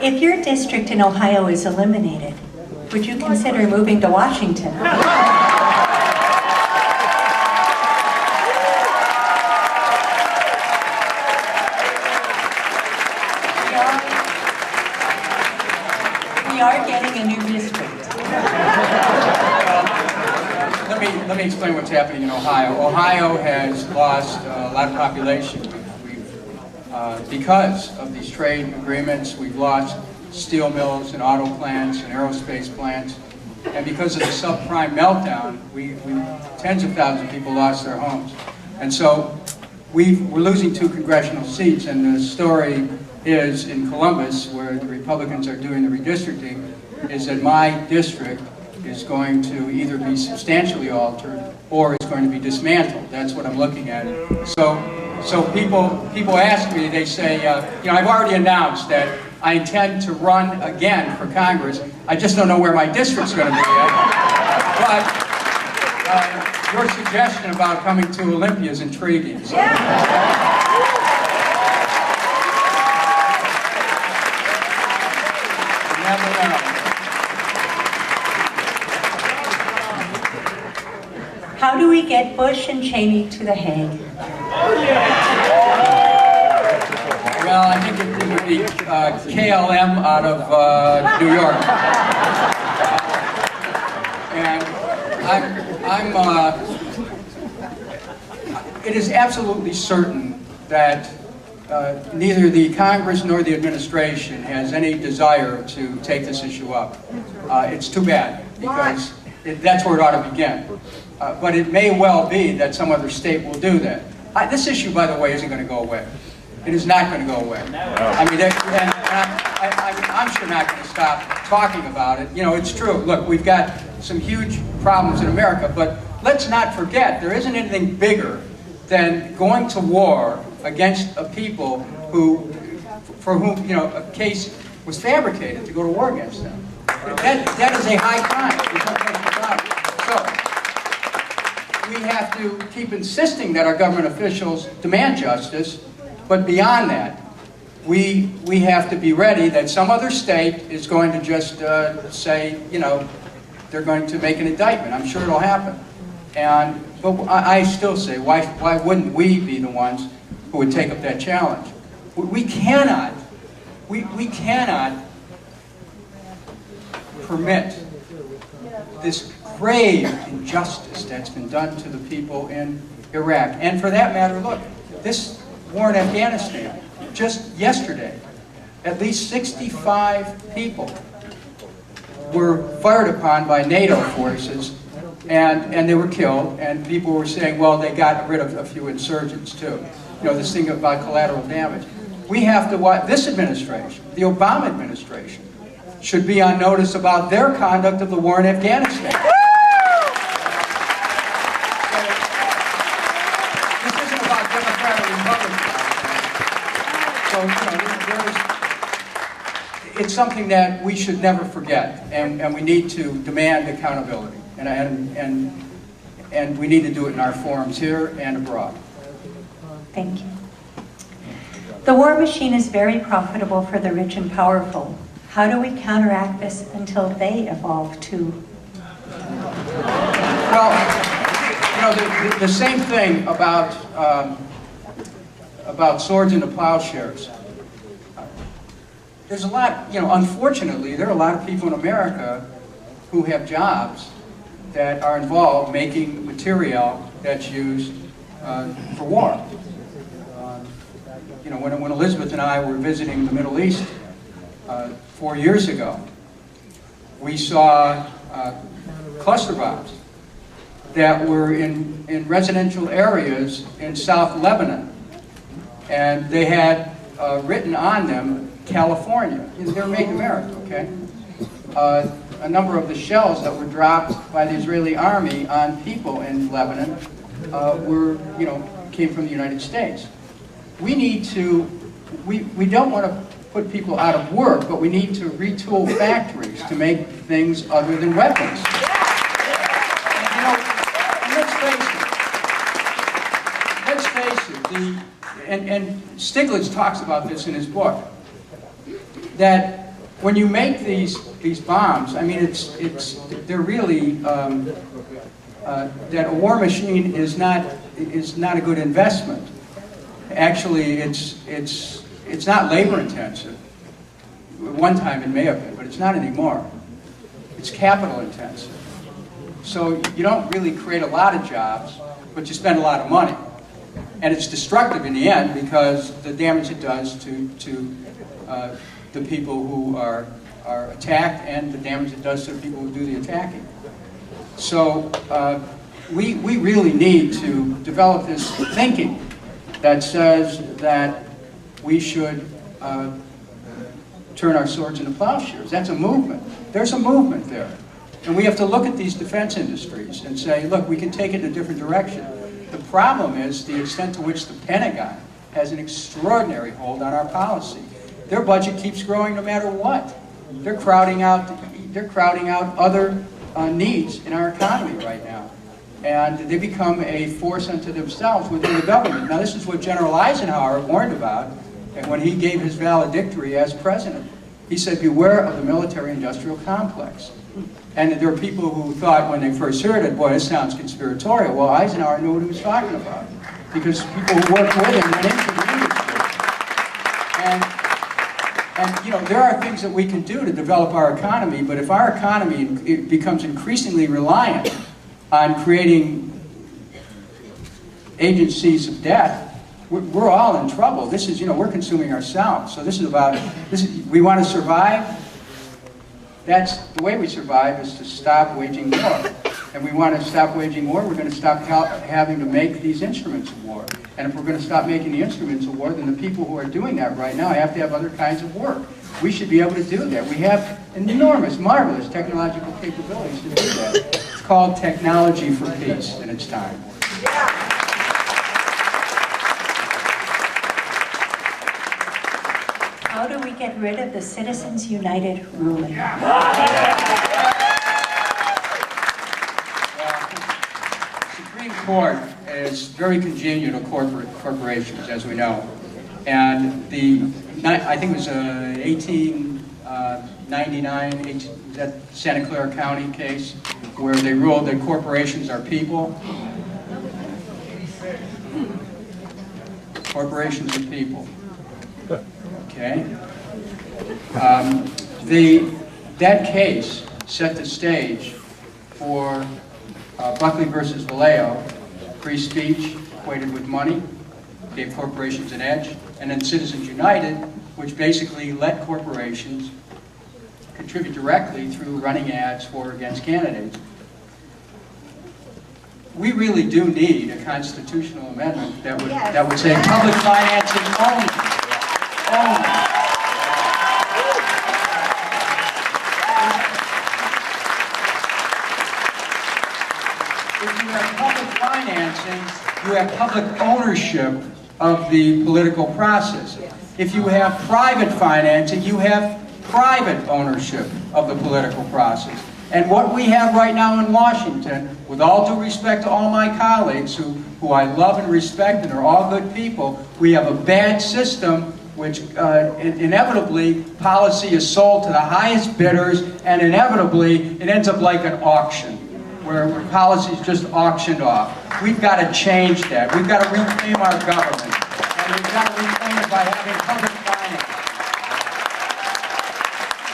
If your district in Ohio is eliminated, would you consider moving to Washington? We are getting a new district. Let me explain what's happening in Ohio. Ohio has lost a lot of population. Because of these trade agreements, we've lost steel mills and auto plants and aerospace plants. And because of the subprime meltdown, tens of thousands of people lost their homes. And so we're losing 2 congressional seats, and the story is in Columbus, where the Republicans are doing the redistricting, is that my district is going to either be substantially altered or it's going to be dismantled. That's what I'm looking at. So people ask me, they say, you know, I've already announced that I intend to run again for Congress. I just don't know where my district's going to be yet. But your suggestion about coming to Olympia is intriguing. So. How do we get Bush and Cheney to The Hague? Well, I think it would be KLM out of New York. And it is absolutely certain that neither the Congress nor the administration has any desire to take this issue up. It's too bad, because that's where it ought to begin. But it may well be that some other state will do that. This issue, by the way, isn't going to go away. It is not going to go away. I mean, I'm sure not going to stop talking about it. You know, it's true. Look, we've got some huge problems in America, but let's not forget, there isn't anything bigger than going to war against a people for whom, you know, a case was fabricated to go to war against them. That is a high crime. There's no question about it. So, we have to keep insisting that our government officials demand justice, but beyond that, we have to be ready that some other state is going to just say, you know, they're going to make an indictment. I'm sure it'll happen. But I still say, why wouldn't we be the ones who would take up that challenge? We cannot permit this grave injustice that's been done to the people in Iraq. And for that matter, look, this war in Afghanistan, just yesterday, at least 65 people were fired upon by NATO forces, and they were killed, and people were saying, well, they got rid of a few insurgents too. You know, this thing about collateral damage. We have to watch, this administration, the Obama administration, should be on notice about their conduct of the war in Afghanistan. This isn't about Democrat or Republican. So, you know, it's something that we should never forget, and we need to demand accountability, and we need to do it in our forums here and abroad. Thank you. The war machine is very profitable for the rich and powerful. How do we counteract this until they evolve too? Well, you know, the same thing about swords into plowshares. There's a lot, you know, unfortunately, there are a lot of people in America who have jobs that are involved making material that's used for war. You know, when Elizabeth and I were visiting the Middle East 4 years ago, we saw cluster bombs that were in residential areas in South Lebanon, and they had written on them California. They're made in America, okay? A number of the shells that were dropped by the Israeli army on people in Lebanon came from the United States. We need to, we don't want to put people out of work, but we need to retool factories to make things other than weapons. And, you know, let's face it, and Stiglitz talks about this in his book, that when you make these bombs, I mean, they're really that a war machine is not a good investment. Actually, it's not labor intensive. One time it may have been, but it's not anymore. It's capital intensive. So you don't really create a lot of jobs, but you spend a lot of money. And it's destructive in the end because the damage it does to the people who are attacked and the damage it does to the people who do the attacking. So we really need to develop this thinking that says that we should turn our swords into plowshares. That's a movement. There's a movement there. And we have to look at these defense industries and say, look, we can take it in a different direction. The problem is the extent to which the Pentagon has an extraordinary hold on our policy. Their budget keeps growing no matter what. They're crowding out other needs in our economy right now. And they become a force unto themselves within the government. Now this is what General Eisenhower warned about when he gave his valedictory as president. He said, beware of the military-industrial complex. And there were people who thought when they first heard it, boy, this sounds conspiratorial. Well, Eisenhower knew what he was talking about because people who worked with him went into the industry. And you know, there are things that we can do to develop our economy, but if our economy becomes increasingly reliant on creating agencies of debt, we're all in trouble. This is, you know, we're consuming ourselves. So this is about, we want to survive. That's the way we survive, is to stop waging war. And we want to stop waging war, we're going to stop having to make these instruments of war. And if we're going to stop making the instruments of war, then the people who are doing that right now have to have other kinds of work. We should be able to do that. We have enormous, marvelous technological capabilities to do that. It's called technology for peace, and it's time. How do we get rid of the Citizens United ruling? Supreme Court is very congenial to corporations, as we know. And I think it was 1899, that Santa Clara County case, where they ruled that corporations are people. Corporations are people. Okay. That case set the stage for Buckley versus Vallejo, free speech equated with money, gave corporations an edge, and then Citizens United, which basically let corporations contribute directly through running ads for or against candidates. We really do need a constitutional amendment that would say public financing only. If you have public financing, you have public ownership of the political process. If you have private financing, you have private ownership of the political process. And what we have right now in Washington, with all due respect to all my colleagues who I love and respect and are all good people, we have a bad system which inevitably policy is sold to the highest bidders, and inevitably it ends up like an auction where policy is just auctioned off. We've got to change that. We've got to reclaim our government, and we've got to reclaim it by having public